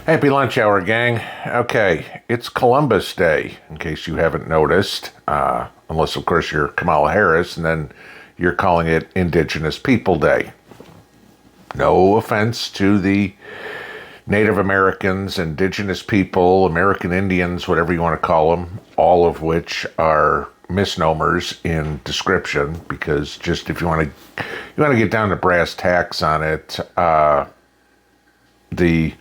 Happy lunch hour, gang. Okay, it's Columbus Day, in case you haven't noticed. Unless, of course, you're Kamala Harris, and then you're calling it Indigenous People Day. No offense to the Native Americans, Indigenous people, American Indians, whatever you want to call them, all of which are misnomers in description, because just if you want to get down to brass tacks on it, the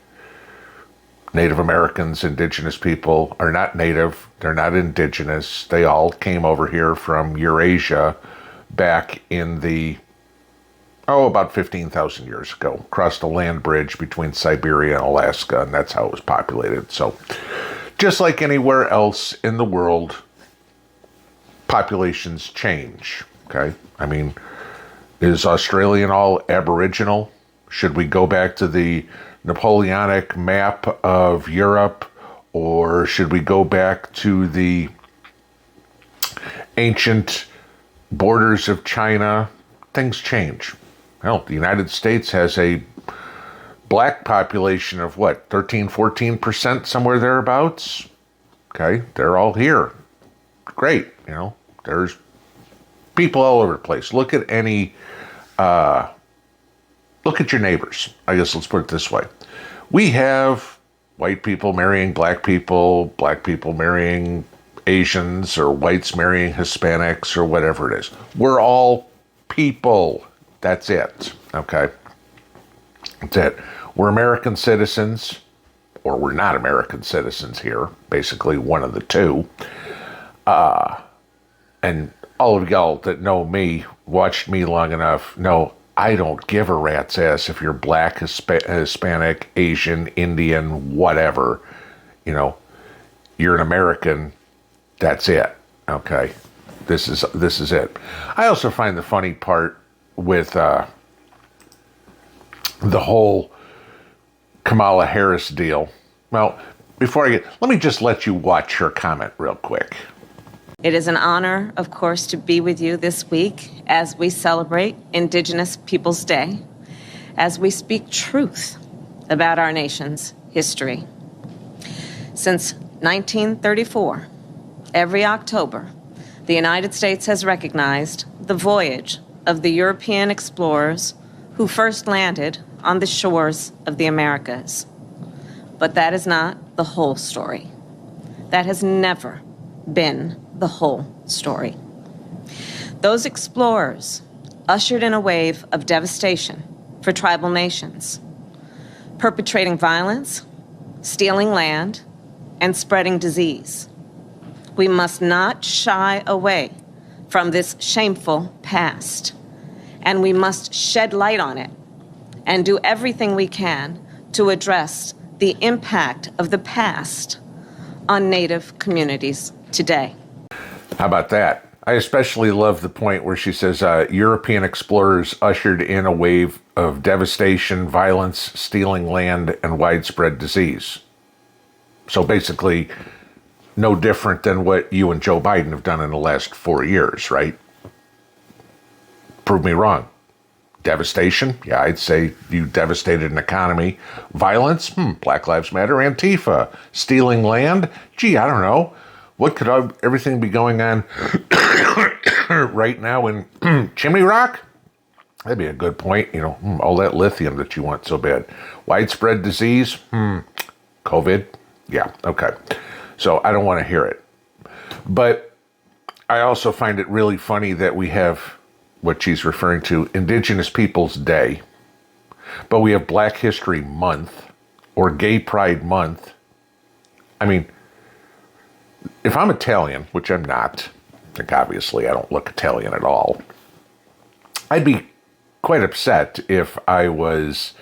Native Americans, Indigenous people are not native, they're not indigenous. They all came over here from Eurasia back in about 15,000 years ago. Crossed a land bridge between Siberia and Alaska, and that's how it was populated. So, just like anywhere else in the world, populations change, okay? I mean, is Australian all Aboriginal? Should we go back to the Napoleonic map of Europe, or should we go back to the ancient borders of China? Things change. Well, the United States has a black population of what, 13-14%, somewhere thereabouts? Okay, they're all here. Great, there's people all over the place. Look at your neighbors. I guess let's put it this way. We have white people marrying black people marrying Asians, or whites marrying Hispanics, or whatever it is. We're all people. That's it. Okay? That's it. We're American citizens, or we're not American citizens here. Basically, one of the two. And all of y'all that know me, watched me long enough, know I don't give a rat's ass if you're black, Hispanic, Asian, Indian, whatever. You're an American. That's it. Okay, this is it. I also find the funny part with the whole Kamala Harris deal. Well, let me just let you watch her comment real quick. It is an honor, of course, to be with you this week as we celebrate Indigenous Peoples Day, as we speak truth about our nation's history. Since 1934, every October, the United States has recognized the voyage of the European explorers who first landed on the shores of the Americas. But that is not the whole story. That has never been the whole story. Those explorers ushered in a wave of devastation for tribal nations, perpetrating violence, stealing land, and spreading disease. We must not shy away from this shameful past, and we must shed light on it and do everything we can to address the impact of the past on Native communities today. How about that? I especially love the point where she says European explorers ushered in a wave of devastation, violence, stealing land, and widespread disease. So basically, no different than what you and Joe Biden have done in the last 4 years, right? Prove me wrong. Devastation? Yeah, I'd say you devastated an economy. Violence? Black Lives Matter, Antifa. Stealing land? Gee, I don't know. What could everything be going on right now in Chimney Rock? That'd be a good point. All that lithium that you want so bad. Widespread disease? COVID? Yeah, okay. So I don't want to hear it. But I also find it really funny that we have what she's referring to, Indigenous Peoples Day, but we have Black History Month or Gay Pride Month. I mean, if I'm Italian, which I'm not, like obviously I don't look Italian at all, I'd be quite upset if I was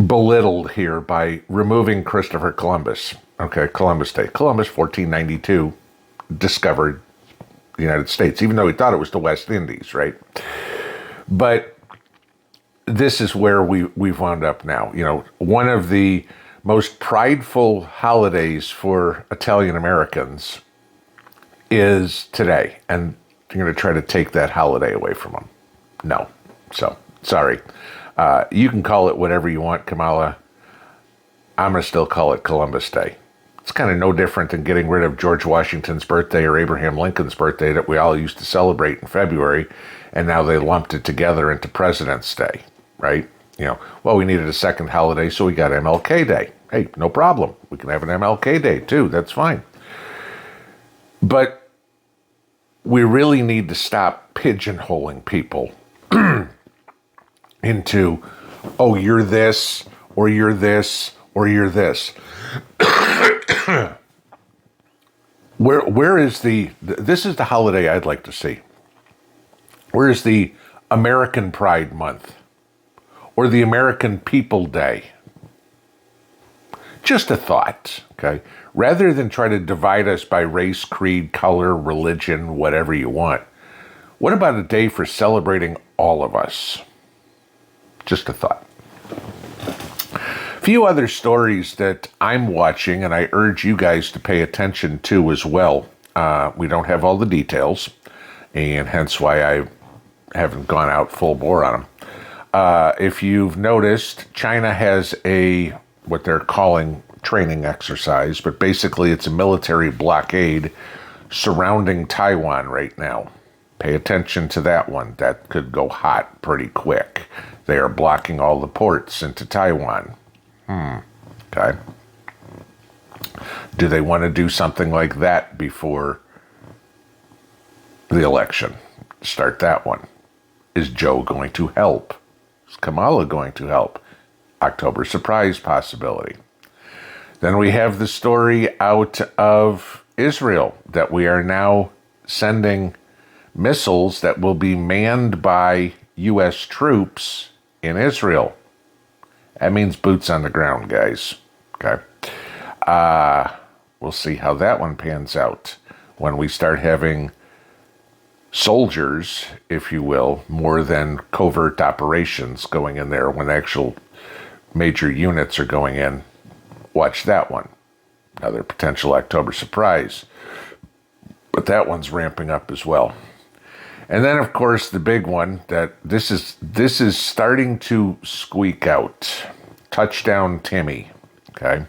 belittled here by removing Christopher Columbus. Okay, Columbus Day. Columbus, 1492, discovered the United States, even though he thought it was the West Indies, right? But this is where we've wound up now. One of the most prideful holidays for Italian Americans is today, and you're going to try to take that holiday away from them. No. So, sorry. You can call it whatever you want, Kamala. I'm going to still call it Columbus Day. It's kind of no different than getting rid of George Washington's birthday or Abraham Lincoln's birthday that we all used to celebrate in February, and now they lumped it together into President's Day, right? Well, we needed a second holiday, so we got MLK Day. Hey, no problem. We can have an MLK Day too. That's fine. But we really need to stop pigeonholing people into, oh, you're this, or you're this, or you're this. Where is this is the holiday I'd like to see. Where is the American Pride Month? Or the American People Day? Just a thought, okay? Rather than try to divide us by race, creed, color, religion, whatever you want, what about a day for celebrating all of us? Just a thought. A few other stories that I'm watching, and I urge you guys to pay attention to as well. We don't have all the details, and hence why I haven't gone out full bore on them. If you've noticed, China has what they're calling training exercise, but basically it's a military blockade surrounding Taiwan right now. Pay attention to that one. That could go hot pretty quick. They are blocking all the ports into Taiwan. Okay. Do they want to do something like that before the election? Start that one. Is Joe going to help? Is Kamala going to help? October surprise possibility. Then we have the story out of Israel that we are now sending missiles that will be manned by U.S. troops in Israel. That means boots on the ground, guys. Okay. We'll see how that one pans out when we start having soldiers, if you will, more than covert operations going in there when actual major units are going in. Watch that one. Another potential October surprise. But that one's ramping up as well. And then, of course, the big one that this is starting to squeak out. Touchdown Timmy. Okay.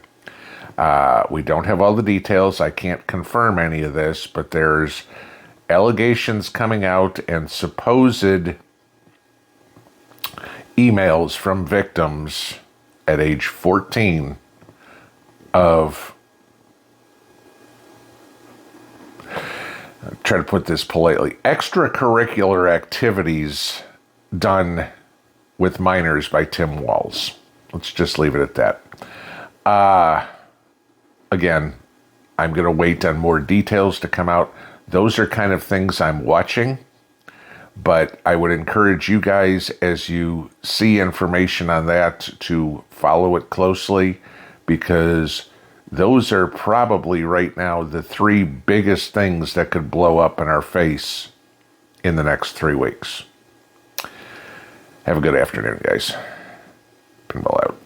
We don't have all the details. I can't confirm any of this, but there's allegations coming out and supposed emails from victims at age 14 of, try to put this politely, extracurricular activities done with minors by Tim Walz. Let's just leave it at that. Again, I'm going to wait on more details to come out. Those are kind of things I'm watching, but I would encourage you guys, as you see information on that, to follow it closely, because those are probably right now the three biggest things that could blow up in our face in the next 3 weeks. Have a good afternoon, guys. Pinball out.